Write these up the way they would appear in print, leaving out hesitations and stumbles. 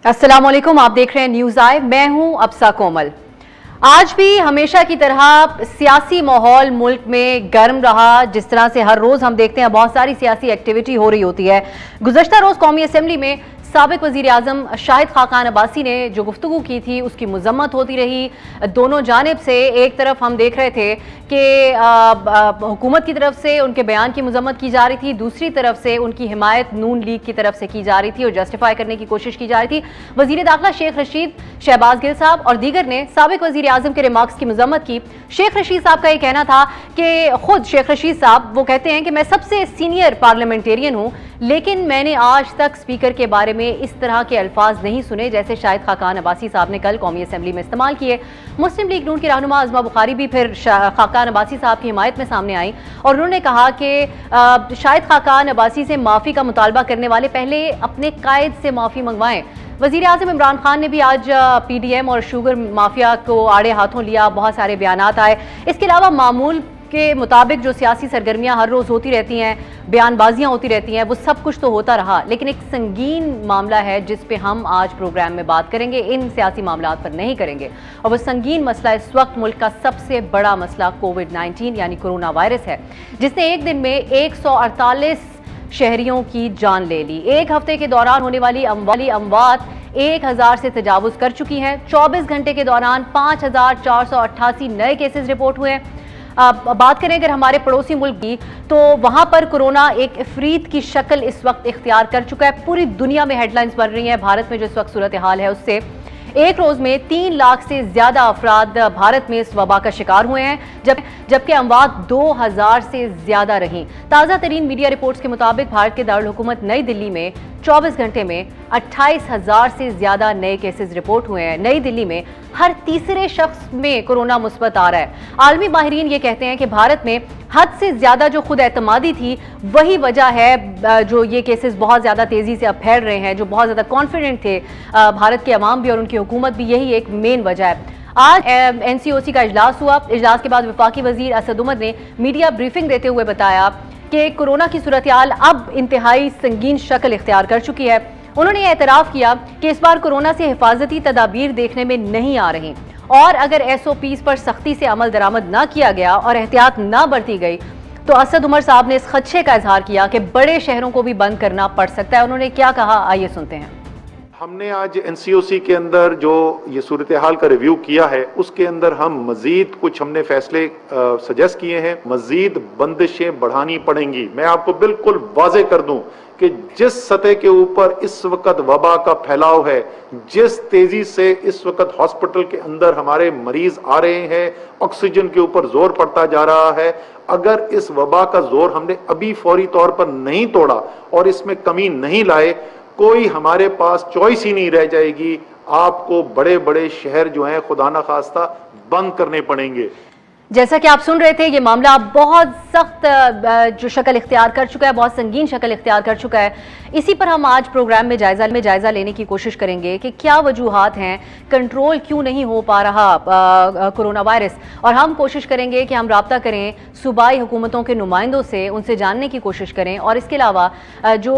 अस्सलामुअलैकुम, आप देख रहे हैं न्यूज़ आई। मैं हूं अब्सा कोमल। आज भी हमेशा की तरह सियासी माहौल मुल्क में गर्म रहा। जिस तरह से हर रोज हम देखते हैं बहुत सारी सियासी एक्टिविटी हो रही होती है। गुज़श्ता रोज कौमी असम्बली में साबिक वज़ीर आज़म शाहिद खाकान अब्बासी ने जो गुफ्तगू की थी उसकी मजम्मत होती रही दोनों जानिब से। एक तरफ हम देख रहे थे कि हुकूमत की तरफ से उनके बयान की मजम्मत की जा रही थी, दूसरी तरफ से उनकी हिमायत नून लीग की तरफ से की जा रही थी और जस्टिफाई करने की कोशिश की जा रही थी। वज़ीर दाखिला शेख रशीद, शहबाज गिल साहब और दीगर ने साबिक वज़ीर आज़म के रिमार्क्स की मजम्मत की। शेख रशीद साहब का यह कहना था कि खुद शेख रशीद साहब वो कहते हैं कि मैं सबसे सीनियर पार्लियामेंटेरियन हूँ, लेकिन मैंने आज तक स्पीकर के बारे में इस तरह के अल्फाज नहीं सुने जैसे शाहिद खाकान अब्बासी साहब ने कल कौमी असम्बली में इस्तेमाल किए। मुस्लिम लीग नून की रहनुमा अज़मा बुखारी भी फिर खाकान अब्बासी साहब की हिमायत में सामने आई और उन्होंने कहा कि शाहिद खाकान अब्बासी से माफ़ी का मुतालबा करने वाले पहले अपने कायद से माफ़ी मंगवाएं। वज़ीर आज़म इमरान खान ने भी आज PDM और शुगर माफिया को आड़े हाथों लिया, बहुत सारे बयानात आए। इसके अलावा मामूल के मुताबिक जो सियासी सरगर्मियां हर रोज़ होती रहती हैं, बयानबाजियां होती रहती हैं, वो सब कुछ तो होता रहा, लेकिन एक संगीन मामला है जिस पे हम आज प्रोग्राम में बात करेंगे। इन सियासी मामलात पर नहीं करेंगे और वो संगीन मसला इस वक्त मुल्क का सबसे बड़ा मसला कोविड-19 यानी कोरोना वायरस है, जिसने एक दिन में 148 शहरियों की जान ले ली। एक हफ्ते के दौरान होने वाली अमवात 1000 से तजावुज़ कर चुकी हैं। 24 घंटे के दौरान 5488 नए केसेस रिपोर्ट हुए हैं। बात करें अगर हमारे पड़ोसी मुल्क की, तो वहां पर कोरोना एक इफरीत की शक्ल इस वक्त इख्तियार कर चुका है। पूरी दुनिया में हेडलाइंस बन रही हैं भारत में जो इस वक्त सूरत हाल है उससे। एक रोज में 3 लाख से ज्यादा अफराद भारत में इस वबा का शिकार हुए हैं, जबकि अमवात 2000 से ज्यादा रहीं। ताज़ा तरीन मीडिया रिपोर्ट्स के मुताबिक भारत के दारुल हुकूमत नई दिल्ली में 24 घंटे में 28,000 से ज्यादा नए केसेस रिपोर्ट हुए हैं। नई दिल्ली में हर तीसरे शख्स में कोरोना मुस्बत आ रहा है। आलमी माहिरीन ये कहते हैं कि भारत में हद से ज्यादा जो खुद एतमादी थी वही वजह है जो ये केसेस बहुत ज्यादा तेजी से अब फैल रहे हैं। जो बहुत ज्यादा कॉन्फिडेंट थे भारत के अवाम भी और उनकी हुकूमत भी, यही एक मेन वजह है। आज NCOC का इजलास हुआ। इजलास के बाद वफाकी वजीर असद उमर ने मीडिया ब्रीफिंग देते हुए बताया कि कोरोना की सूरत हाल अब इंतहाई संगीन शक्ल इख्तियार कर चुकी है। उन्होंने यह एतराफ़ किया कि इस बार कोरोना से हिफाजती तदाबीर देखने में नहीं आ रही और अगर SOPs पर सख्ती से अमल दरामद ना किया गया और एहतियात ना बरती गई तो असद उमर साहब ने इस खदशे का इजहार किया कि बड़े शहरों को भी बंद करना पड़ सकता है। उन्होंने क्या कहा, आइए सुनते हैं। हमने आज NCOC के अंदर जो ये सूरत हाल का रिव्यू किया है उसके अंदर हम मजीद कुछ हमने फैसले सजेस्ट किए हैं। मजीद बंदिशें बढ़ानी पड़ेंगी। मैं आपको बिल्कुल वाजे कर दूं कि जिस सतह के ऊपर इस वक्त वबा का फैलाव है, जिस तेजी से इस वक्त हॉस्पिटल के अंदर हमारे मरीज आ रहे हैं, ऑक्सीजन के ऊपर जोर पड़ता जा रहा है, अगर इस वबा का जोर हमने अभी फौरी तौर पर नहीं तोड़ा और इसमें कमी नहीं लाए, कोई हमारे पास चॉइस ही नहीं रह जाएगी। आपको बड़े बड़े शहर जो हैं खुदा ना खास्ता बंद करने पड़ेंगे। जैसा कि आप सुन रहे थे, ये मामला बहुत सख्त जो शक्ल इख्तियार कर चुका है, बहुत संगीन शक्ल इख्तियार कर चुका है। इसी पर हम आज प्रोग्राम में जायजा लेने की कोशिश करेंगे कि क्या वजूहात हैं, कंट्रोल क्यों नहीं हो पा रहा कोरोना वायरस, और हम कोशिश करेंगे कि हम राब्ता करें सूबाई हुकूमतों के नुमाइंदों से, उनसे जानने की कोशिश करें। और इसके अलावा जो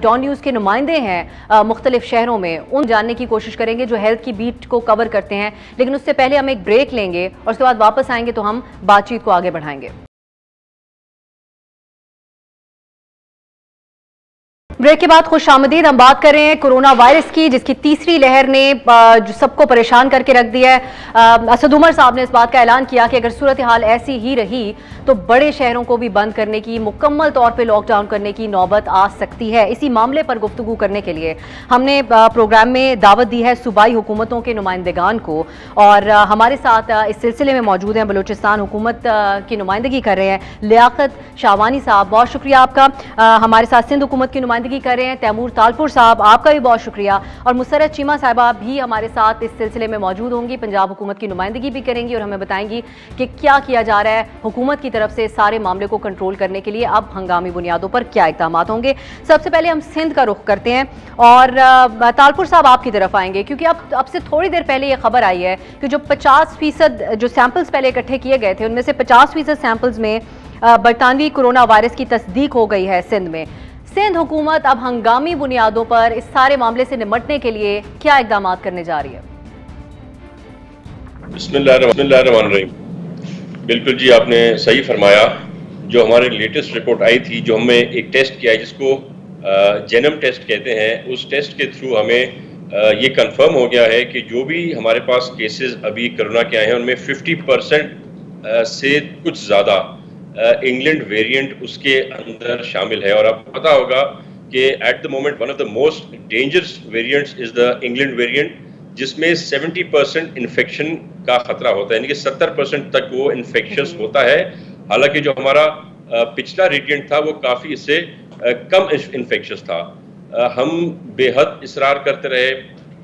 डॉन न्यूज़ के नुमाइंदे हैं मुख्तलिफ शहरों में, उन जानने की कोशिश करेंगे जो हेल्थ की बीट को कवर करते हैं। लेकिन उससे पहले हम एक ब्रेक लेंगे और उसके बाद वापस आएंगे तो हम बातचीत को आगे बढ़ाएंगे। ब्रेक के बाद खुश आमदीद। हम बात कर रहे हैं कोरोना वायरस की, जिसकी तीसरी लहर ने जो सबको परेशान करके रख दिया है। असद उमर साहब ने इस बात का ऐलान किया कि अगर सूरत हाल ऐसी ही रही तो बड़े शहरों को भी बंद करने की, मुकम्मल तौर पे लॉकडाउन करने की नौबत आ सकती है। इसी मामले पर गुफ्तगू करने के लिए हमने प्रोग्राम में दावत दी है सूबाई हुकूमतों के नुमाइंदगान को, और हमारे साथ इस सिलसिले में मौजूद हैं बलूचिस्तान हुकूमत की नुमाइंदगी कर रहे हैं लियाकत शाहवानी साहब, बहुत शुक्रिया आपका। हमारे साथ सिंध हुकूमत की नुमाइंदगी कर रहे हैं तैमूर तालपुर साहब, आपका भी बहुत शुक्रिया। और मुसरत चीमा साहिबा भी हमारे साथ इस सिलसिले में मौजूद होंगी, पंजाब हुकूमत की नुमाइंदगी भी करेंगी और हमें बताएंगी कि क्या किया जा रहा है हुकूमत की तरफ से सारे मामले को कंट्रोल करने के लिए। अब हंगामी बुनियादों पर क्या इक़दाम होंगे। सबसे पहले हम सिंध का रुख करते हैं और तालपुर साहब आपकी तरफ आएंगे, क्योंकि अब से थोड़ी देर पहले ये खबर आई है कि जो 50% जो सैंपल्स पहले इकट्ठे किए गए थे उनमें से 50% सैंपल्स में बरतानवी कोरोना वायरस की तस्दीक हो गई है सिंध में। सिंध हुकूमत अब हंगामी बुनियादों पर इस सारे मामले से निपटने के लिए क्या इकदाम करने जा रही है? बिस्मिल्लाहिर्रहमानिर्रहीम। बिल्कुल जी, आपने सही फरमाया। जो हमारे लेटेस्ट रिपोर्ट आई थी, जो हमें एक टेस्ट किया है जिसको जेनम टेस्ट कहते हैं, उस टेस्ट के थ्रू हमें ये कंफर्म हो गया है कि जो भी हमारे पास केसेस अभी कोरोना के आए हैं उनमें 50% से कुछ ज़्यादा इंग्लैंड वेरिएंट उसके अंदर शामिल है। और आपको पता होगा कि eight the moment one of the most dangerous variants is the England variant, जिसमें 70% इन्फेक्शन का खतरा होता है, यानी कि 70% तक वो इन्फेक्शस होता है। हालांकि जो हमारा पिछला वेरिएंट था वो काफ़ी इससे कम इन्फेक्शस था। हम बेहद इसरार करते रहे,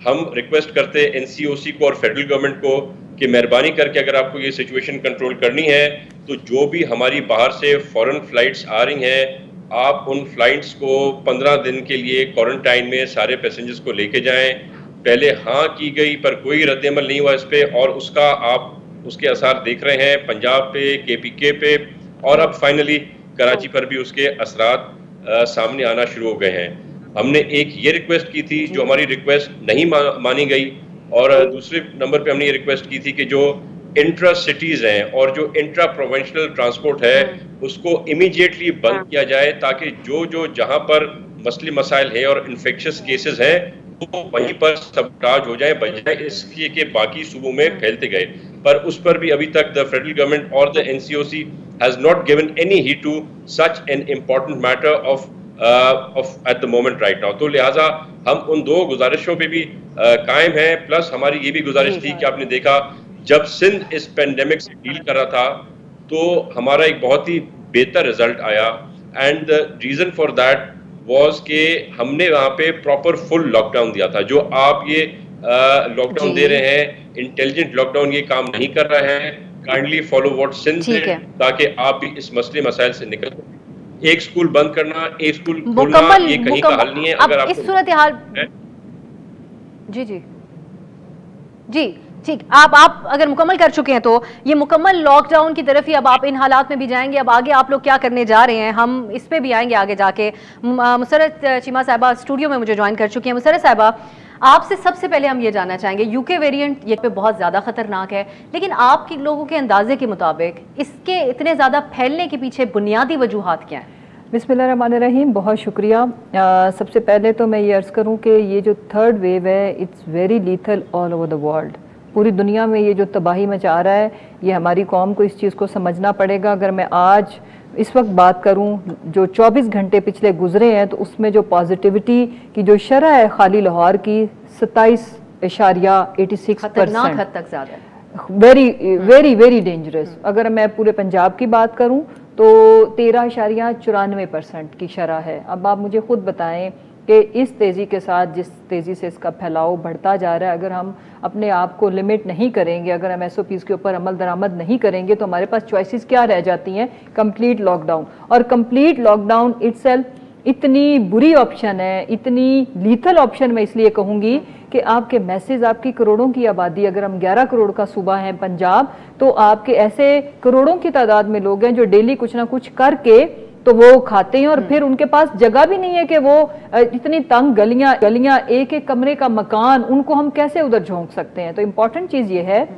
हम रिक्वेस्ट करते एनसीओसी को और फेडरल गवर्नमेंट को कि मेहरबानी करके अगर आपको ये सिचुएशन कंट्रोल करनी है तो जो भी हमारी बाहर से फॉरेन फ्लाइट्स आ रही हैं, आप उन फ्लाइट्स को 15 दिन के लिए क्वारंटाइन में सारे पैसेंजर्स को लेके जाएं। पहले हाँ की गई पर कोई रद्द-ए-अमल नहीं हुआ इस पर, और उसका आप उसके असर देख रहे हैं पंजाब पे, केपीके पे, और अब फाइनली कराची पर भी उसके असरात सामने आना शुरू हो गए हैं। हमने एक ये रिक्वेस्ट की थी, जो हमारी रिक्वेस्ट नहीं मानी गई, और दूसरे नंबर पे हमने ये रिक्वेस्ट की थी कि जो इंट्रा सिटीज़ हैं और जो इंट्रा प्रोविंशियल ट्रांसपोर्ट है उसको इमीडिएटली बंद किया जाए, ताकि जो जहाँ पर मसले मसाइल है और इन्फेक्शस केसेस हैं वो वहीं पर सबटाज हो जाए, बजाय इसके के बाकी सूबों में फैलते गए। पर उस पर भी अभी तक द फेडरल गवर्नमेंट और the NCOC has not given any heed to such an important matter of at the moment right now. तो लिहाजा हम उन दो गुजारिशों पे भी कायम हैं। प्लस हमारी ये भी गुजारिश थी कि आपने देखा जब सिंध इस पेंडेमिक से डील कर रहा था तो हमारा एक बहुत ही बेहतर रिजल्ट आया, and the reason for that was कि हमने वहाँ पे प्रॉपर फुल लॉकडाउन दिया था। जो आप ये लॉकडाउन दे रहे हैं, इंटेलिजेंट लॉकडाउन, ये काम नहीं कर रहा है। Kindly follow what Sindh did, ताकि आप भी इस मसले मसाइल से निकल सकें। एक स्कूल बंद करना, एक स्कूल खोलना, ये कहीं का हल नहीं है। अगर आप इस सूरत हाल जी जी जी ठीक, आप अगर मुकम्मल कर चुके हैं तो ये मुकम्मल लॉकडाउन की तरफ ही अब आप इन हालात में भी जाएंगे। अब आगे आप लोग क्या करने जा रहे हैं, हम इस पे भी आएंगे आगे जाके। मुसर्रत चीमा साहिबा स्टूडियो में मुझे ज्वाइन कर चुकी हैं। मुसर्रत साहिबा, आपसे सबसे पहले हम ये जानना चाहेंगे, यूके वेरिएंट ये पे बहुत ज़्यादा ख़तरनाक है, लेकिन आपके लोगों के अंदाजे के मुताबिक इसके इतने ज़्यादा फैलने के पीछे बुनियादी वजूहात क्या हैं? बिस्मिल्लाहिर्रहमानिर्रहीम, बहुत शुक्रिया। सबसे पहले तो मैं ये अर्ज़ करूँ कि ये जो थर्ड वेव है it's very lethal all over the world. पूरी दुनिया में ये जो तबाही मचा रहा है, ये हमारी कौम को इस चीज़ को समझना पड़ेगा। अगर मैं आज इस वक्त बात करूं, जो 24 घंटे पिछले गुजरे हैं तो उसमें जो पॉजिटिविटी की जो शरह है खाली लाहौर की 27.86%, हद तक ज़्यादा है, वेरी वेरी वेरी डेंजरस। अगर मैं पूरे पंजाब की बात करूं तो 13.94% की शरह है। अब आप मुझे खुद बताएं कि इस तेज़ी के साथ जिस तेज़ी से इसका फैलाव बढ़ता जा रहा है, अगर हम अपने आप को लिमिट नहीं करेंगे, अगर हम SOPs के ऊपर अमल दरामद नहीं करेंगे तो हमारे पास चॉइसेस क्या रह जाती हैं? Complete lockdown. और कंप्लीट लॉकडाउन इटसेल्फ इतनी बुरी ऑप्शन है, इतनी लीथल ऑप्शन मैं इसलिए कहूँगी कि आपके मैसेज, आपकी करोड़ों की आबादी, अगर हम 11 करोड़ का सूबा है पंजाब, तो आपके ऐसे करोड़ों की तादाद में लोग हैं जो डेली कुछ ना कुछ करके तो वो खाते हैं, और फिर उनके पास जगह भी नहीं है कि वो इतनी तंग गलियां, एक एक कमरे का मकान, उनको हम कैसे उधर झोंक सकते हैं? तो इम्पोर्टेंट चीज़ ये है,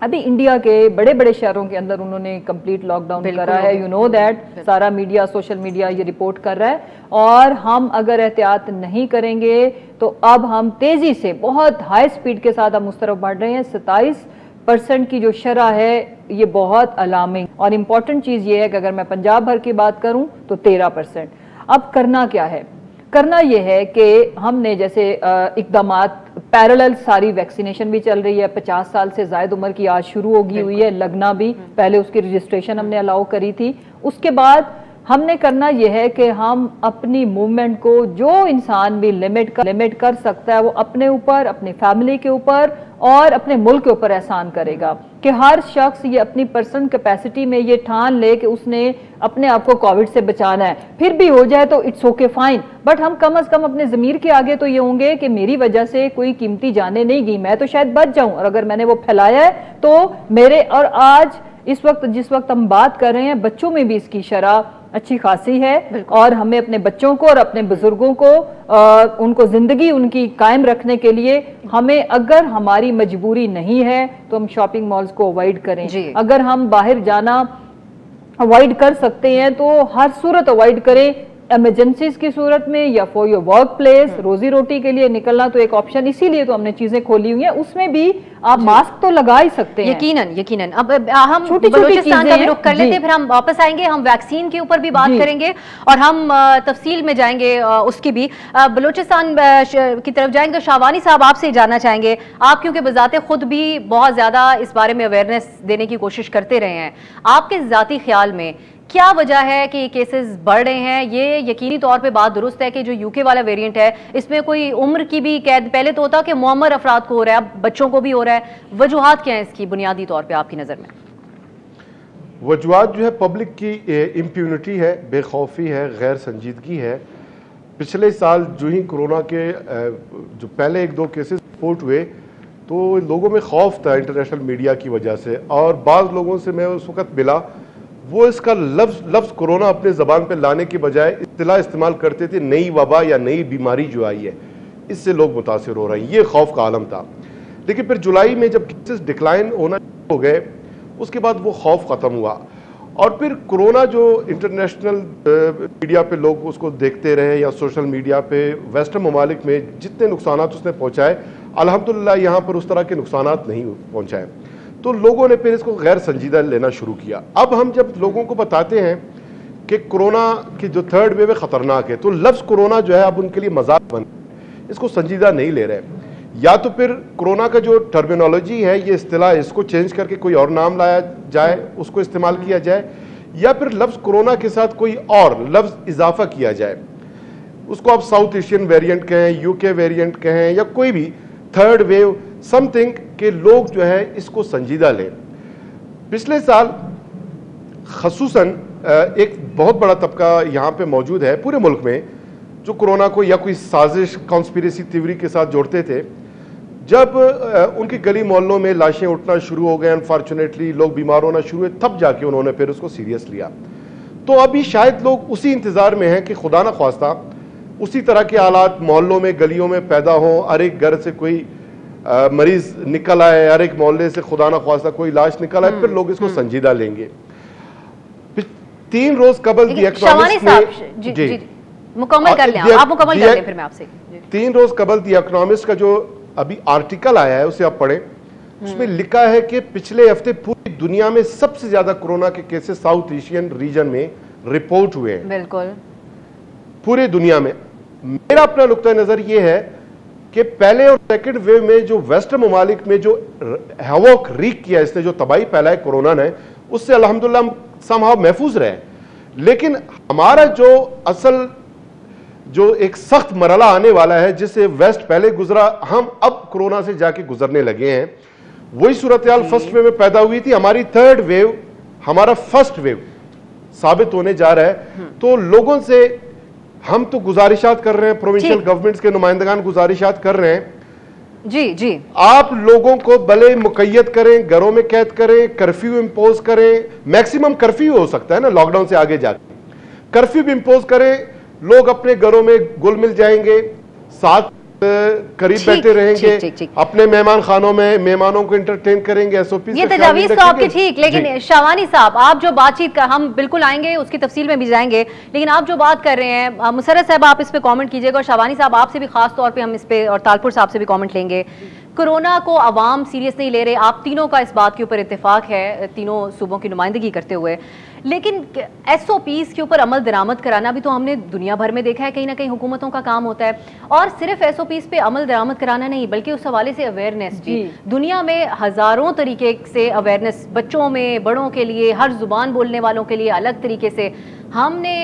अभी इंडिया के बड़े बड़े शहरों के अंदर उन्होंने कंप्लीट लॉकडाउन करा है। यू नो दैट, सारा मीडिया, सोशल मीडिया ये रिपोर्ट कर रहा है। और हम अगर एहतियात नहीं करेंगे तो अब हम तेज़ी से बहुत हाई स्पीड के साथ हम उस तरफ बढ़ रहे हैं। 27% की जो शरह है ये बहुत अलार्मिंग। और इम्पॉर्टेंट चीज़ ये है कि अगर मैं पंजाब भर की बात करूं तो 13%। अब करना क्या है? करना ये है कि हमने जैसे इकदामात पैरेलल, सारी वैक्सीनेशन भी चल रही है। 50 साल से ज़ायद उम्र की आज शुरू होगी हुई है, लगना भी, पहले उसकी रजिस्ट्रेशन हमने अलाउ करी थी। उसके बाद हमने करना यह है कि हम अपनी मूवमेंट को, जो इंसान भी लिमिट कर सकता है, वो अपने ऊपर, अपनी फैमिली के ऊपर और अपने मुल्क के ऊपर एहसान करेगा। कि हर शख्स ये अपनी पर्सनल कैपेसिटी में ये ठान ले कि उसने अपने आप को कोविड से बचाना है। फिर भी हो जाए तो इट्स ओके, फाइन, बट हम कम अज कम अपने ज़मीर के आगे तो ये होंगे कि मेरी वजह से कोई कीमती जाने नहीं गई, मैं तो शायद बच जाऊं, और अगर मैंने वो फैलाया है तो मेरे, और आज इस वक्त जिस वक्त हम बात कर रहे हैं, बच्चों में भी इसकी शरह अच्छी खासी है और हमें अपने बच्चों को और अपने बुजुर्गों को उनको जिंदगी उनकी कायम रखने के लिए हमें, अगर हमारी मजबूरी नहीं है तो हम शॉपिंग मॉल्स को अवॉइड करें। अगर हम बाहर जाना अवॉइड कर सकते हैं तो हर सूरत अवॉइड करें। इमरजेंसीज की सूरत में या फॉर योर वर्क प्लेस, रोजी रोटी के लिए निकलना तो एक ऑप्शन, इसीलिए तो हमने चीजें खोली हुई हैं, उसमें भी आप मास्क तो लगा ही सकते हैं। यकीनन। अब हम बलूचिस्तान का भी रुख कर लेते हैं, फिर हम वापस आएंगे, हम वैक्सीन के ऊपर भी बात करेंगे और हम तफसील में जाएंगे उसकी भी। बलूचिस्तान की तरफ जाएंगे तो शाहवानी साहब आपसे जानना चाहेंगे, आप क्योंकि बजाते खुद भी बहुत ज्यादा इस बारे में अवेयरनेस देने की कोशिश करते रहे हैं, आपके जाती ख्याल में क्या वजह है कि केसेस बढ़ रहे हैं? ये यकीनी तौर पे बात दुरुस्त है कि जो यूके वाला वेरिएंट है इसमें कोई उम्र की भी कैद, पहले तो होता कि मुअम्मर अफराद को हो रहा है, अब बच्चों को भी हो रहा है। वजूहात क्या है इसकी बुनियादी तौर पे आपकी नज़र में? वजूहात जो है पब्लिक की इम्प्यूनिटी है, बेखौफी है, गैर संजीदगी है। पिछले साल जो ही कोरोना के जो पहले 1-2 केसेस रिपोर्ट हुए तो लोगों में खौफ था इंटरनेशनल मीडिया की वजह से, और बाज़ लोगों से मैं उस वक्त मिला वो इसका लफ्ज़ कोरोना अपने ज़बान पे लाने के बजाय इस्तिलाह इस्तेमाल करते थे नई वबा या नई बीमारी जो आई है, इससे लोग मुतासिर हो रहे हैं, ये खौफ का आलम था। लेकिन फिर जुलाई में जब केसेस डिक्लाइन होना हो गए उसके बाद वो खौफ ख़त्म हुआ, और फिर कोरोना जो इंटरनेशनल मीडिया पे लोग उसको देखते रहे या सोशल मीडिया पे, वेस्टर्न ममालिक में जितने नुकसानात उसने पहुँचाए, अल्हम्दुलिल्लाह यहाँ पर उस तरह के नुकसानात नहीं पहुँचाए, तो लोगों ने फिर इसको गैर संजीदा लेना शुरू किया। अब हम जब लोगों को बताते हैं कि कोरोना की जो 3rd वेव है ख़तरनाक है, तो लफ्ज़ कोरोना जो है अब उनके लिए मजाक बन, इसको संजीदा नहीं ले रहे। या तो फिर कोरोना का जो टर्मिनोलॉजी है, ये इस्तिलाह, इसको चेंज करके कोई और नाम लाया जाए, उसको इस्तेमाल किया जाए, या फिर लफ्ज़ कोरोना के साथ कोई और लफ्ज़ इजाफा किया जाए, उसको आप साउथ एशियन वेरिएंट कहें, यूके वेरिएंट कहें, या कोई भी 3rd वेव समथिंग, के लोग जो है इसको संजीदा लें। पिछले साल खसूसन एक बहुत बड़ा तबका यहाँ पे मौजूद है पूरे मुल्क में जो कोरोना को या कोई साजिश, कॉन्स्पिरेसी थ्योरी के साथ जोड़ते थे। जब उनकी गली मोहल्लों में लाशें उठना शुरू हो गए, अनफॉर्चुनेटली लोग बीमार होना शुरू हुए, तब जाके उन्होंने फिर उसको सीरियस लिया। तो अभी शायद लोग उसी इंतज़ार में हैं कि खुदा न ख्वास्ता उसी तरह के हालात मोहल्लों में, गलियों में पैदा हों, हर एक घर से कोई मरीज निकल आए, हर एक मोहल्ले से खुदा ना ख्वास्ता कोई लाश निकल आए, फिर लोग इसको संजीदा लेंगे। 3 रोज कबल दी इकोनॉमिस्ट ने जी मुकम्मल कर लें, आप मुकम्मल कर लें, फिर मैं आपसे 3 रोज कबल दी इकोनॉमिस्ट का जो अभी आर्टिकल आया है उसे आप पढ़ें। उसमें लिखा है कि पिछले हफ्ते पूरी दुनिया में सबसे ज्यादा कोरोना के केसेस साउथ एशियन रीजन में रिपोर्ट हुए हैं। बिल्कुल पूरी दुनिया में। मेरा अपना नुक्ता नजर ये है कि पहले और सेकंड वेव में जो वेस्टर्न ममालिक में जो हैवॉक रीक किया, इसने जो तबाही फैलाई कोरोना ने, उससे अल्हम्दुलिल्लाह समहाउ महफूज रहे। लेकिन हमारा जो असल जो एक सख्त मरला आने वाला है, जिससे वेस्ट पहले गुजरा, हम अब कोरोना से जाके गुजरने लगे हैं। वही सूरत हाल फर्स्ट वेव में पैदा हुई थी, हमारी 3rd वेव हमारा फर्स्ट वेव साबित होने जा रहा है। तो लोगों से हम तो गुजारिशात कर रहे हैं, प्रोविंशियल गवर्नमेंट्स के नुमाइंदगान गुजारिशात कर रहे हैं, जी आप लोगों को भले मुकैयद करें, घरों में कैद करें, कर्फ्यू इंपोज करें, मैक्सिमम कर्फ्यू हो सकता है ना लॉकडाउन से आगे जाके, कर्फ्यू भी इंपोज करें, लोग अपने घरों में घुल मिल जाएंगे, साथ करीब बैठे रहेंगे, अपने मेहमान खानों में मेहमानों को एंटरटेन करेंगे। एसओपी ये तजावीज तो आपकी ठीक, लेकिन शाहवानी साहब आप जो बातचीत का, हम बिल्कुल आएंगे उसकी तफसील में भी जाएंगे, लेकिन आप जो बात कर रहे हैं, मुसर्रत साहब आप इस पे कमेंट कीजिएगा, और शाहवानी साहब आपसे भी खास तौर पे हम इस पे, और तालपुर साहब से भी कमेंट लेंगे। कोरोना को अवाम सीरियस नहीं ले रहे, आप तीनों का इस बात के ऊपर इत्तेफाक है, तीनों सूबों की नुमाइंदगी करते हुए, लेकिन एसओपीज के ऊपर अमल दरामद कराना भी तो हमने दुनिया भर में देखा है, कहीं ना कहीं हुकूमतों का काम होता है। और सिर्फ एसओपीज पे अमल दरामद कराना नहीं, बल्कि उस हवाले से अवेयरनेस भी, दुनिया में हजारों तरीके से अवेयरनेस, बच्चों में, बड़ों के लिए, हर जुबान बोलने वालों के लिए अलग तरीके से। हमने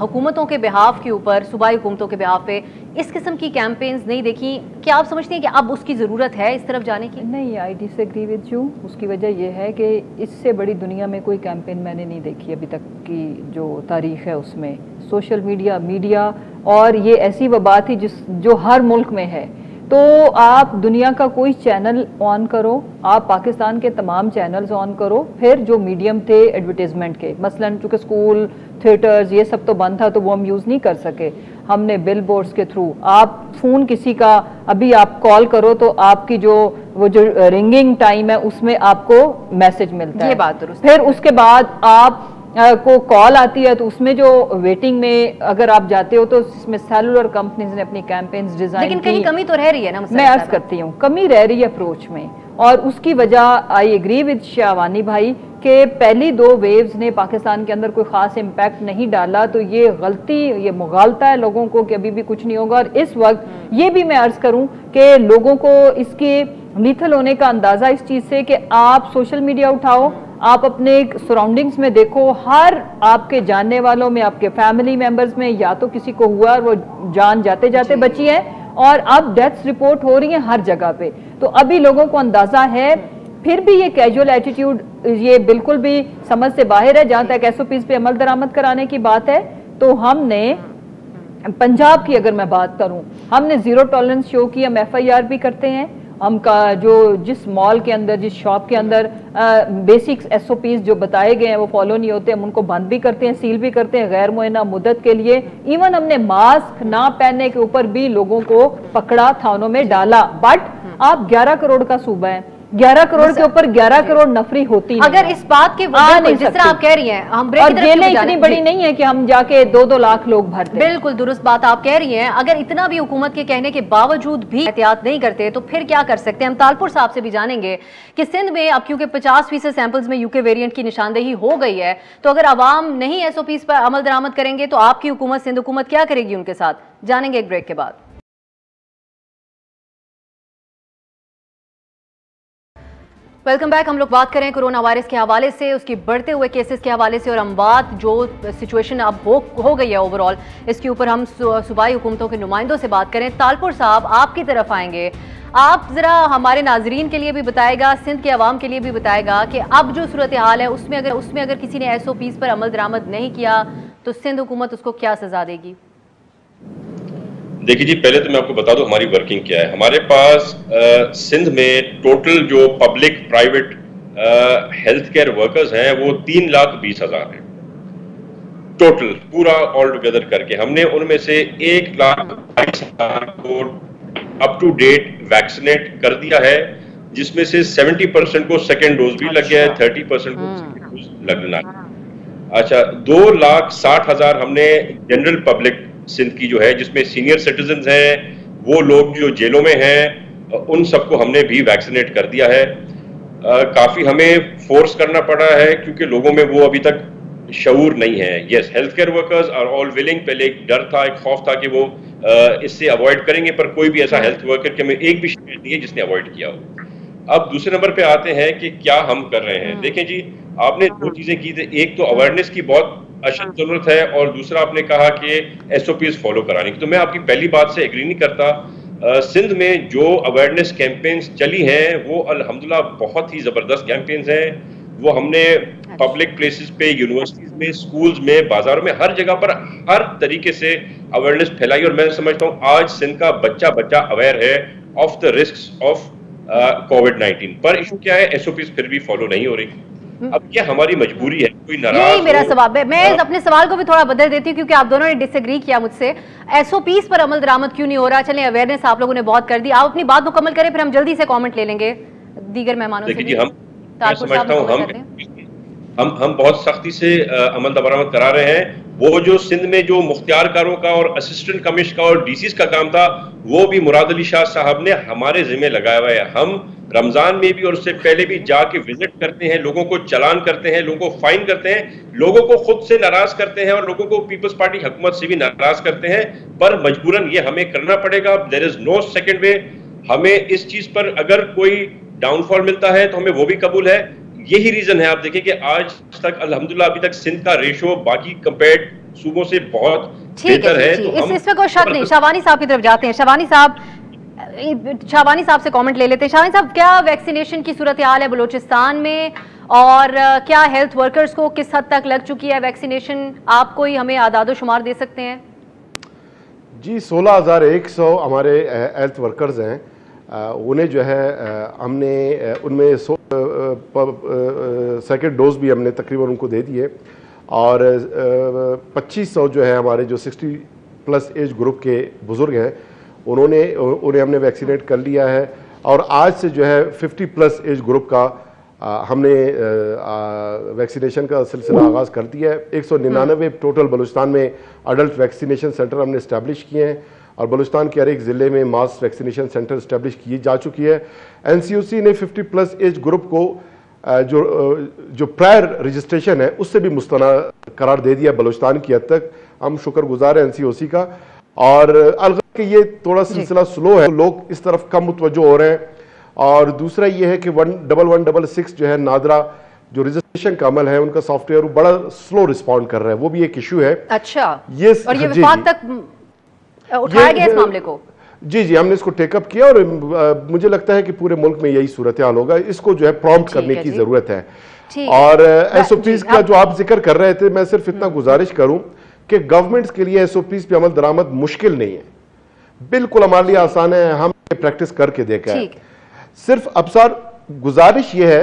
हुकूमतों के बिहाफ के ऊपर, सूबाई हुकूमतों के बिहाफ पे इस किस्म की कैंपेन्स नहीं देखी। क्या आप समझते हैं कि अब उसकी ज़रूरत है इस तरफ जाने की? नहीं, आई डिसएग्री विद यू। उसकी वजह यह है कि इससे बड़ी दुनिया में कोई कैंपेन मैंने नहीं देखी अभी तक की जो तारीख़ है उसमें। सोशल मीडिया और ये ऐसी वबा थी जो हर मुल्क में है, तो आप दुनिया का कोई चैनल ऑन करो, आप पाकिस्तान के तमाम चैनल्स ऑन करो, फिर जो मीडियम थे एडवर्टीजमेंट के, मसलन चूँकि स्कूल, थिएटर्स ये सब तो बंद था तो वो हम यूज़ नहीं कर सके, हमने बिल बोर्ड्स के थ्रू, आप फ़ोन किसी का अभी आप कॉल करो तो आपकी जो रिंगिंग टाइम है उसमें आपको मैसेज मिलता है। ये बात दुरुस्त। फिर उसके बाद आप को कॉल आती है तो उसमें जो वेटिंग में अगर आप जाते हो तो इसमें सेलुलर कंपनीज ने अपनी कैंपेन्स डिजाइन, लेकिन कहीं कमी तो रह रही है ना। मैं अर्ज करती हूँ कमी रह रही है अप्रोच में, और उसकी वजह आई एग्री विद शाहवानी भाई कि पहली 2 वेव्स ने पाकिस्तान के अंदर कोई खास इम्पैक्ट नहीं डाला, तो ये गलती, ये मुगालता है लोगों को कि अभी भी कुछ नहीं होगा। और इस वक्त ये भी मैं अर्ज करूं कि लोगों को इसके लीथल होने का अंदाजा इस चीज से कि आप सोशल मीडिया उठाओ, आप अपने सराउंडिंग्स में देखो, हर आपके जानने वालों में, आपके फैमिली मेंबर्स में या तो किसी को हुआ और वो जान जाते जाते बची है, और अब डेथ्स रिपोर्ट हो रही हैं हर जगह पे। तो अभी लोगों को अंदाजा है, फिर भी ये कैजुअल एटीट्यूड ये बिल्कुल भी समझ से बाहर है। जहां तक एसओपीज पे अमल दरामद कराने की बात है तो हमने पंजाब की अगर मैं बात करूं, हमने जीरो टॉलरेंस शो की, हम FIR भी करते हैं। हम का जो जिस मॉल के अंदर, जिस शॉप के अंदर बेसिक्स SOPs जो बताए गए हैं वो फॉलो नहीं होते, हम उनको बंद भी करते हैं, सील भी करते हैं गैर मुअय्यना मुद्दत के लिए। इवन हमने मास्क ना पहनने के ऊपर भी लोगों को पकड़ा, थानों में डाला। बट आप 11 करोड़ का सूबा है, 11 करोड़ के ऊपर 11 करोड़ नफरी होती नहीं। अगर इस बात के जिस तरह आप कह रही हैं, हम और जेलें इतनी बड़ी नहीं है कि हम जाके 2-2 लाख लोग भरते। बिल्कुल दुरुस्त बात आप कह रही हैं। अगर इतना भी हुकूमत के कहने के बावजूद भी एहतियात नहीं करते तो फिर क्या कर सकते हैं? हम तालपुर साहब से भी जानेंगे कि सिंध में अब क्योंकि 50% सैंपल्स में UK वेरिएंट की निशानदेही हो गई है, तो अगर अवाम नहीं SOPs पर अमल दरामद करेंगे तो आपकी हुकूमत, सिंध हुकूमत क्या करेगी उनके साथ? जानेंगे एक ब्रेक के बाद। Welcome back. हम लोग बात करें कोरोना वायरस के हवाले से, उसकी बढ़ते हुए केसेस के हवाले से, और अमवात जो सिचुएशन अब हो गई है ओवरऑल, इसके ऊपर हम सूबाई हुकूमतों के नुमाइंदों से बात करें। तालपुर साहब आपकी तरफ आएंगे, आप ज़रा हमारे नाजरीन के लिए भी बताएगा, सिंध के अवाम के लिए भी बताएगा कि अब जो सूरत हाल है उसमें अगर किसी ने SOPs पर अमल दरामद नहीं किया तो सिंध हुकूमत उसको क्या सजा देगी? देखिए जी, पहले तो मैं आपको बता दूं हमारी वर्किंग क्या है। हमारे पास सिंध में टोटल जो public private health care workers हैं वो 3,20,000 हैं टोटल, पूरा ऑल टुगेदर करके। हमने उनमें से 1,22,000 को अप टू डेट वैक्सीनेट कर दिया है, जिसमें से 70% को सेकेंड डोज भी लग गया है, 30% को सेकेंड डोज लगना है। अच्छा, 2,60,000 हमने जनरल पब्लिक सिंध की जो है, जिसमें सीनियर सिटीजन हैं, वो लोग जो जेलों में हैं, उन सबको हमने भी वैक्सीनेट कर दिया है। काफी हमें फोर्स करना पड़ा है क्योंकि लोगों में वो अभी तक शऊर नहीं है। Yes, health care workers are all willing. पहले एक डर था, एक खौफ था कि वो इससे अवॉइड करेंगे, पर कोई भी ऐसा हेल्थ वर्कर के हमें एक भी शिकायत नहीं है जिसने अवॉइड किया हो। अब दूसरे नंबर पे आते हैं कि क्या हम कर रहे हैं। देखें जी, आपने 2 चीजें की थी, एक तो अवेयरनेस की बहुत अशद जरूरत है, और दूसरा आपने कहा कि SOPs फॉलो कराने की। तो मैं आपकी पहली बात से एग्री नहीं करता। सिंध में जो अवेयरनेस कैंपेन्स चली हैं वो अल्हम्दुलिल्लाह बहुत ही जबरदस्त कैंपेन्स हैं। वो हमने पब्लिक प्लेसेस पे, यूनिवर्सिटीज में, स्कूल्स में, बाजारों में, हर जगह पर हर तरीके से अवेयरनेस फैलाई, और मैं समझता हूँ आज सिंध का बच्चा अवेयर है ऑफ द रिस्क्स ऑफ कोविड-19। पर इशू क्या है, SOPs फिर भी फॉलो नहीं हो रही। अब क्या हमारी मजबूरी है? कोई नाराज यही मेरा सवाल है। मैं अपने सवाल को भी थोड़ा बदल देती हूँ क्योंकि आप दोनों ने डिसएग्री किया मुझसे। SOPs पर अमल दरामद क्यों नहीं हो रहा? चलें, अवेयरनेस आप लोगों ने बहुत कर दी, आप अपनी बात मुकम्मल करें, फिर हम जल्दी से कमेंट ले लेंगे दीगर मेहमानों से। देखिए, मैं समझता हूँ हम बहुत सख्ती से अमल दरामद करा रहे हैं। वो जो सिंध में जो मुख्तियारकारों का और असिस्टेंट कमिश्नर का और DCs का काम था, वो भी मुराद अली शाह साहब ने हमारे जिम्मे लगाया हुआ है। हम रमजान में भी और उससे पहले भी जाके विजिट करते हैं, लोगों को चालान करते हैं, लोगों को फाइन करते हैं, लोगों को खुद से नाराज करते हैं और लोगों को पीपल्स पार्टी हुकूमत से भी नाराज करते हैं। पर मजबूरन ये हमें करना पड़ेगा। There is no second way. हमें इस चीज पर अगर कोई डाउनफॉल मिलता है तो हमें वो भी कबूल है। यही रीजन है, आप देखें कि आज तक अल्हम्दुलिल्लाह अभी तक सिंध का रेशो बाकी कंपेयर्ड सूबों से बहुत बेहतर है। तो इसमें कोई शक नहीं। शाहवानी साहब की तरफ जाते हैं। शाहवानी साहब से कमेंट ले लेते हैं। शाहवानी साहब, क्या वैक्सीनेशन की सूरत हाल है बलूचिस्तान में, और क्या हेल्थ वर्कर्स को किस हद तक लग चुकी है वैक्सीनेशन? आप कोई हमें आदादो शुमार दे सकते हैं? जी 16,100 हमारे हेल्थ वर्कर्स हैं, उन्हें जो है हमने उनमें सेकेंड डोज भी हमने तकरीबन उनको दे दिए, और 2500 जो है हमारे जो 60+ एज ग्रुप के बुज़ुर्ग हैं उन्हें हमने वैक्सीनेट कर लिया है। और आज से जो है 50+ एज ग्रुप का हमने वैक्सीनेशन का सिलसिला आगाज़ कर दिया है। 199 टोटल बलूचिस्तान में अडल्ट वैक्सीनेशन सेंटर हमने इस्टेब्लिश किए हैं, और बलूचिस्तान के हर एक ज़िले में मास वैक्सीनेशन सेंटर इस्टेब्लिश की जा चुकी है। NCOC ने 50+ एज ग्रुप को जो प्रायर रजिस्ट्रेशन है उससे भी मुस्तना करार दे दिया बलूचिस्तान की हद तक। हम शुक्रगुजार हैं NCOC का। और अलग कि ये थोड़ा सिलसिला स्लो है, लोग इस तरफ कम मुतवज्जो हो रहे हैं। और दूसरा ये है कि 1116 जो है नादरा जो रजिस्ट्रेशन का अमल है उनका सॉफ्टवेयर बड़ा स्लो रिस्पॉन्ड कर रहा है, वो भी एक इशू है। अच्छा, ये और ये विफाक तक उठाया गया इस मामले को? जी जी, हमने इसको टेकअप किया, और मुझे लगता है कि पूरे मुल्क में यही सूरत हाल होगा। इसको जो है प्रॉम्प्ट करने की जरूरत है। और SOPs का जो आप जिक्र कर रहे थे, मैं सिर्फ इतना गुजारिश करूं कि गवर्नमेंट्स के लिए SOPs पे अमल दरामद मुश्किल नहीं है, बिल्कुल हमारे लिए आसान है, हम प्रैक्टिस करके देखा है। सिर्फ अफसर गुजारिश ये है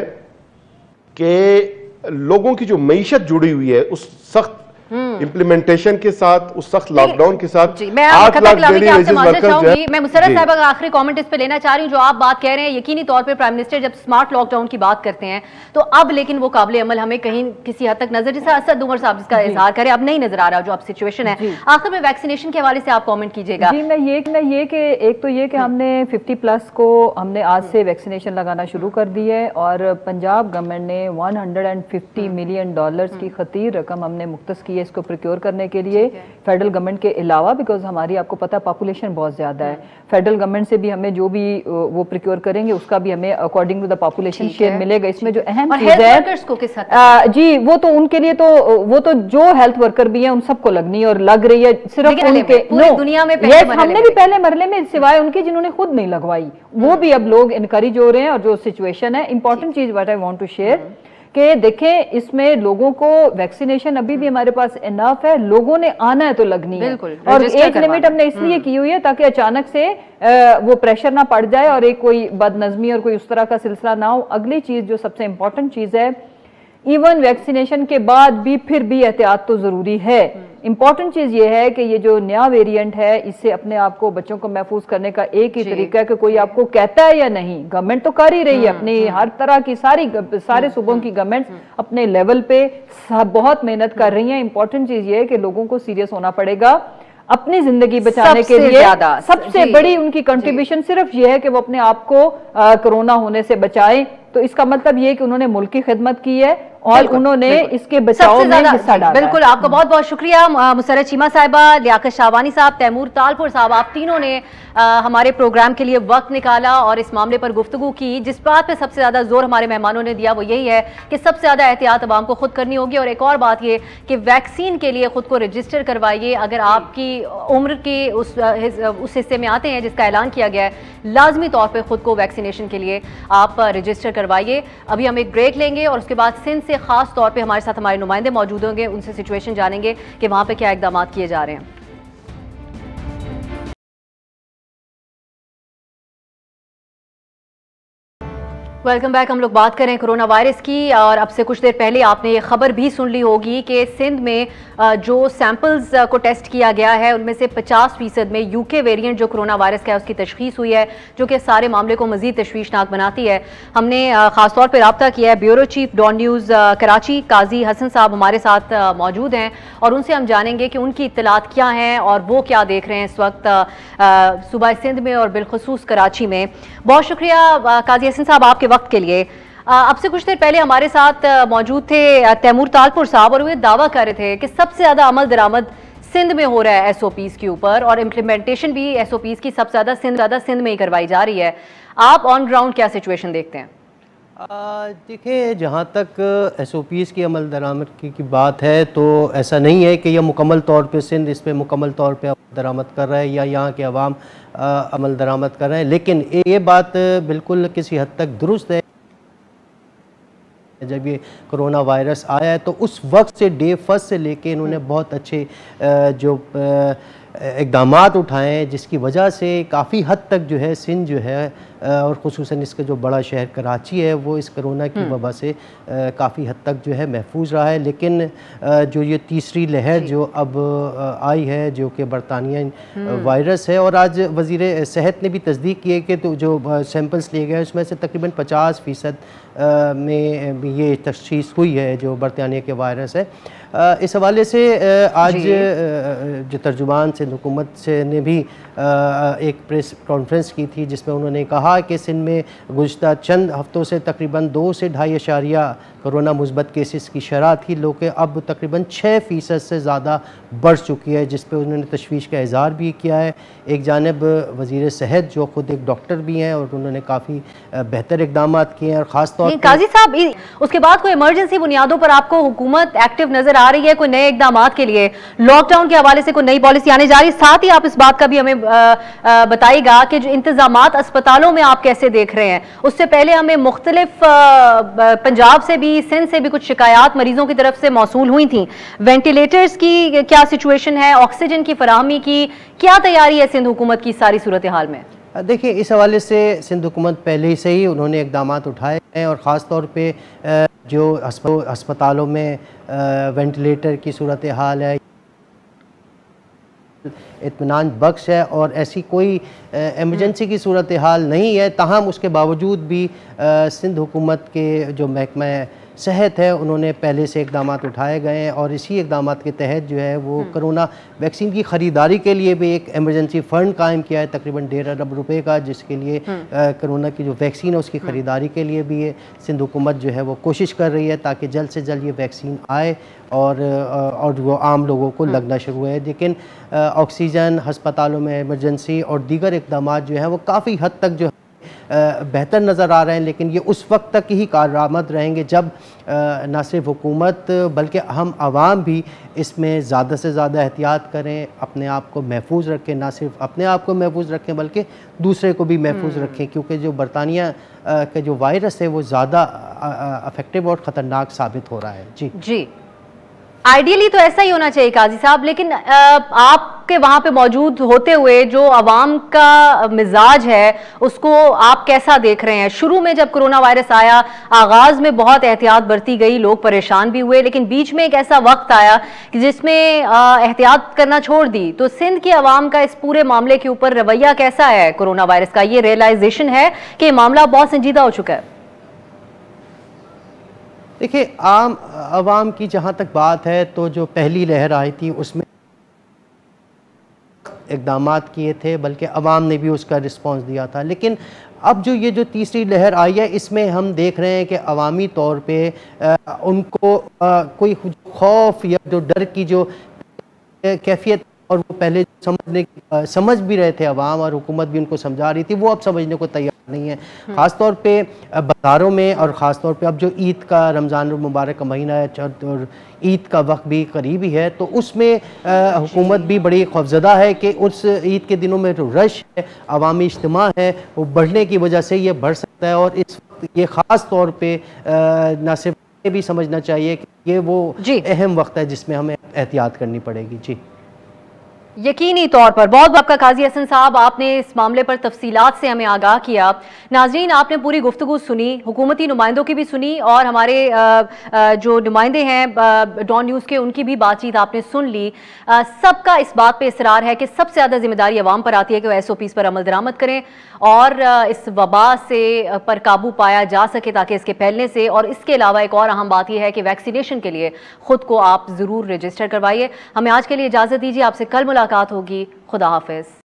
कि लोगों की जो मईशत जुड़ी हुई है उस सख्त इम्प्लीमेंटेशन के साथ, उस सख्त लॉकडाउन के साथ, 8 लाख डेली वेजेस वर्कर्स जो है। मैं मुशर्रफ साहब का आखिरी कमेंट इस पे लेना चाह रही हूं। जो आप बात कह रहे हैं, यकीनी तौर पे प्राइम मिनिस्टर जब स्मार्ट लॉकडाउन की बात करते हैं तो अब लेकिन वो काबिल अमल हमें कहीं किसी हद तक नजर, जैसे असद उमर साहब जिसका इजहार करे, अब नहीं नजर आ रहा जो अब सिचुएशन है। आखिर में वैक्सीनेशन के हवाले से आप कमेंट कीजिएगा। जी, मैं ये कि एक तो ये कि हमने 50+ को हमने आज से वैक्सीनेशन लगाना शुरू कर दी है, और पंजाब गवर्नमेंट ने $150 मिलियन की खतीर रकम हमने मुख्तस की है इसको प्रोक्योर करने के लिए, फेडरल गवर्नमेंट के अलावा, बिकॉज हमारी आपको पता पॉपुलेशन बहुत ज्यादा है। फेडरल गवर्नमेंट से भी हमें जो भी वो प्रोक्योर करेंगे उसका भी हमें according to the population share मिलेगा। इसमें जो अहम चीज है जी, वो तो उनके लिए तो वो तो जो हेल्थ वर्कर भी है उन सबको लगनी है, और लग रही है सिर्फ उनके दुनिया में। हमने भी पहले मरले में सिवाय उनके जिन्होंने खुद नहीं लगवाई, वो भी अब लोग इनकरेज हो रहे हैं। और जो सिचुएशन है, इंपॉर्टेंट चीज what I want to share कि देखें, इसमें लोगों को वैक्सीनेशन अभी भी हमारे पास इनफ है, लोगों ने आना है तो लगनी है। और एज लिमिट हमने इसलिए की हुई है ताकि अचानक से वो प्रेशर ना पड़ जाए और एक कोई बदनज़मी और कोई उस तरह का सिलसिला ना हो। अगली चीज जो सबसे इंपॉर्टेंट चीज है, इवन वैक्सीनेशन के बाद भी फिर भी एहतियात तो जरूरी है। इंपॉर्टेंट चीज ये है कि ये जो नया वेरिएंट है, इससे अपने आप को, बच्चों को महफूज करने का एक ही तरीका है कि कोई आपको कहता है या नहीं, गवर्नमेंट तो कर ही रही है अपनी हर तरह की सारे सूबों की गवर्नमेंट अपने लेवल पे बहुत मेहनत कर रही है। इंपॉर्टेंट चीज ये है कि लोगों को सीरियस होना पड़ेगा अपनी जिंदगी बचाने के लिए। सबसे बड़ी उनकी कंट्रीब्यूशन सिर्फ ये है कि वो अपने आप को कोरोना होने से बचाएं। तो इसका मतलब ये है कि उन्होंने मुल्क की खिदमत की है और उन्होंने इसके बचाव में हिस्सा डाला। बिल्कुल, आपका बहुत बहुत शुक्रिया मुसर्रत चीमा साहिबा, लियाकत शाहवानी साहब, तैमूर तालपुर साहब, आप तीनों ने हमारे प्रोग्राम के लिए वक्त निकाला और इस मामले पर गुफ्तगू की। जिस बात पे सबसे ज्यादा जोर हमारे मेहमानों ने दिया वो यही है कि सबसे ज्यादा एहतियात अवाम को खुद करनी होगी। और एक और बात ये कि वैक्सीन के लिए खुद को रजिस्टर करवाइए। अगर आपकी उम्र के उस हिस्से में आते हैं जिसका ऐलान किया गया है, लाजमी तौर पर खुद को वैक्सीनेशन के लिए आप रजिस्टर करवाइए। अभी हम एक ब्रेक लेंगे और उसके बाद सिंध से खास तौर पे हमारे साथ हमारे नुमाइंदे मौजूद होंगे, उनसे सिचुएशन जानेंगे कि वहां पे क्या इकदाम किए जा रहे हैं। Welcome back. हम लोग बात करें कोरोना वायरस की, और अब से कुछ देर पहले आपने ये खबर भी सुन ली होगी कि सिंध में जो सैंपल्स को टेस्ट किया गया है उनमें से 50% में यूके वेरिएंट जो कोरोना वायरस का है उसकी तशखीस हुई है, जो कि सारे मामले को मजीद तशवीशनाक बनाती है। हमने खासतौर पर रब्ता किया है bureau chief Dawn News Karachi Qazi Hasan साहब हमारे साथ मौजूद हैं, और उनसे हम जानेंगे कि उनकी इत्तलात क्या हैं और वो क्या देख रहे हैं इस वक्त सूबा सिंध में और बिलखुसूस कराची में। बहुत शुक्रिया काजी हसन साहब आपके वक्त के लिए। अब से कुछ देर पहले हमारे साथ मौजूद थे तैमूर तालपुर साहब, और वो दावा कर रहे थे कि सबसे ज्यादा अमल दरामद सिंध में हो रहा है SOPs के ऊपर, और इम्प्लीमेंटेशन भी SOPs की सबसे ज्यादा सिंध में ही करवाई जा रही है। आप ऑन ग्राउंड क्या सिचुएशन देखते हैं? देखिए, जहाँ तक SOPs की अमल दरामद की बात है तो ऐसा नहीं है कि यह मुकम्मल तौर पे सिंध इस पर मुकम्मल तौर पे अमल दरामद कर रहा है या यहाँ के अवाम अमल दरामद कर रहे हैं, लेकिन ये बात बिल्कुल किसी हद तक दुरुस्त है। जब ये कोरोना वायरस आया है तो उस वक्त से डे फर्स्ट से लेके इन्होंने बहुत अच्छे जो इक़दामात उठाएं जिसकी वजह से काफ़ी हद तक जो है सिंध जो है और ख़ुसूसन इसका जो बड़ा शहर कराची है वो इस कोरोना की वबा से काफ़ी हद तक जो है महफूज रहा है। लेकिन जो ये तीसरी लहर जो अब आई है जो कि बरतानिया वायरस है, और आज वज़ीर सेहत ने भी तस्दीक की है कि तो जो सैंपल्स लिए गए उसमें से तकरीबन 50% में ये तशख़ीस हुई है जो बरतानिया के वायरस है। इस हवाले से आज जो तर्जुमान सिंध हुकूमत से ने भी एक प्रेस कॉन्फ्रेंस की थी जिसमें उन्होंने कहा कि सिंध में गुज़श्ता चंद हफ्तों से तकरीबन 2 से 2.5 कोरोना मुस्बत केसेस की शरह थी, लोग के अब तकरीबन 6% से ज़्यादा बढ़ चुकी है, जिस पर उन्होंने तशवीश का इज़हार भी किया है। एक जानिब वज़ीर सेहत जो ख़ुद एक डॉक्टर भी हैं और उन्होंने काफ़ी बेहतर इक़दाम किए हैं, और ख़ास तौर पर काजी साहब उसके बाद कोई इमरजेंसी बुनियादों पर आपको हुकूमत एक्टिव नजर आ रही है? कोई नए इक़दाम के लिए लॉकडाउन के हवाले से कोई नई पॉलिसी आने जा रही है? साथ ही आप इस बात का भी हमें बताइएगा कि जो इंतजामात अस्पतालों में आप कैसे देख रहे हैं? उससे पहले हमें मुख्तलिफ पंजाब से भी सिंध से भी कुछ शिकायत मरीजों की तरफ से मौसूल हुई थी। वेंटिलेटर्स की क्या सिचुएशन है? ऑक्सीजन की फराहमी की क्या तैयारी है सिंध हुकूमत की सारी सूरत हाल में? देखिए, इस हवाले से सिंध हुकूमत पहले से ही उन्होंने इक़दाम उठाए हैं, और ख़ास तौर पे जो अस्पतालों में वेंटिलेटर की सूरत हाल है इत्मीनान बख्श है और ऐसी कोई एमरजेंसी की सूरत हाल नहीं है। ताहम उसके बावजूद भी सिंध हुकूमत के जो महकमा सेहत है उन्होंने पहले से इक़दाम उठाए गए हैं, और इसी इक़दाम के तहत जो है वो कोरोना वैक्सीन की ख़रीदारी के लिए भी एक एमरजेंसी फ़ंड कायम किया है तकरीबन 1.5 अरब रुपए का, जिसके लिए कोरोना की जो वैक्सीन है उसकी ख़रीदारी के लिए भी ये सिंध हुकूमत जो है वो कोशिश कर रही है ताकि जल्द से जल्द ये वैक्सीन आए और वो आम लोगों को लगना शुरू है। लेकिन ऑक्सीजन, हस्पतालों में इमरजेंसी और दीगर इक़दाम जो है वो काफ़ी हद तक जो बेहतर नज़र आ रहे हैं, लेकिन ये उस वक्त तक ही कारआमद रहेंगे जब न सिर्फ हुकूमत बल्कि हम आवाम भी इसमें ज़्यादा से ज़्यादा एहतियात करें, अपने आप को महफूज रखें, ना सिर्फ अपने आप को महफूज रखें बल्कि दूसरे को भी महफूज रखें, क्योंकि जो बरतानिया का जो वायरस है वो ज़्यादा अफेक्टिव और ख़तरनाक साबित हो रहा है। जी आइडियली तो ऐसा ही होना चाहिए काजी साहब, लेकिन आपके वहां पे मौजूद होते हुए जो आवाम का मिजाज है उसको आप कैसा देख रहे हैं? शुरू में जब कोरोना वायरस आया, आगाज में बहुत एहतियात बरती गई, लोग परेशान भी हुए, लेकिन बीच में एक ऐसा वक्त आया कि जिसमें एहतियात करना छोड़ दी। तो सिंध की आवाम का इस पूरे मामले के ऊपर रवैया कैसा है कोरोना वायरस का? ये रियलाइजेशन है कि मामला बहुत संजीदा हो चुका है? देखिए, आम आवाम की जहाँ तक बात है तो जो पहली लहर आई थी उसमें इक़दाम किए थे, बल्कि आवाम ने भी उसका रिस्पांस दिया था। लेकिन अब जो ये जो तीसरी लहर आई है इसमें हम देख रहे हैं कि अवामी तौर पे उनको कोई खौफ या जो डर की जो कैफियत, और वो पहले समझ भी रहे थे अवाम और हुकूमत भी उनको समझा रही थी, वो अब समझने को तैयार नहीं है। ख़ास तौर पे बाज़ारों में, और ख़ास तौर पे अब जो ईद का, रमज़ान मुबारक का महीना है और ईद का वक्त भी करीब ही है, तो उसमें हुकूमत भी बड़ी खौफज़दा है कि उस ईद के दिनों में जो रश है, अवामी इज्तिमा है, वो बढ़ने की वजह से ये बढ़ सकता है। और इस वक्त ये ख़ास तौर पर न सिर्फ ये भी समझना चाहिए कि ये वो अहम वक्त है जिसमें हमें एहतियात करनी पड़ेगी। जी, यकीनी तौर पर बहुत आपका काजी हसन साहब, आपने इस मामले पर तफसीलात से हमें आगाह किया। नाज़रीन, आपने पूरी गुफ्तगू सुनी, हुकूमती नुमाइंदों की भी सुनी और हमारे जो नुमाइंदे हैं डॉन न्यूज़ के, उनकी भी बातचीत आपने सुन ली। सबका इस बात पे इसरार है कि सबसे ज़्यादा जिम्मेदारी अवाम पर आती है कि वह SOPs पर अमल दरामद करें और इस वबा से पर काबू पाया जा सके ताकि इसके फैलने से। और इसके अलावा एक और अहम बात यह है कि वैक्सीनेशन के लिए ख़ुद को आप ज़रूर रजिस्टर करवाइए। हमें आज के लिए इजाज़त दीजिए, आपसे कल मुलाकात होगी। खुदा हाफिज़।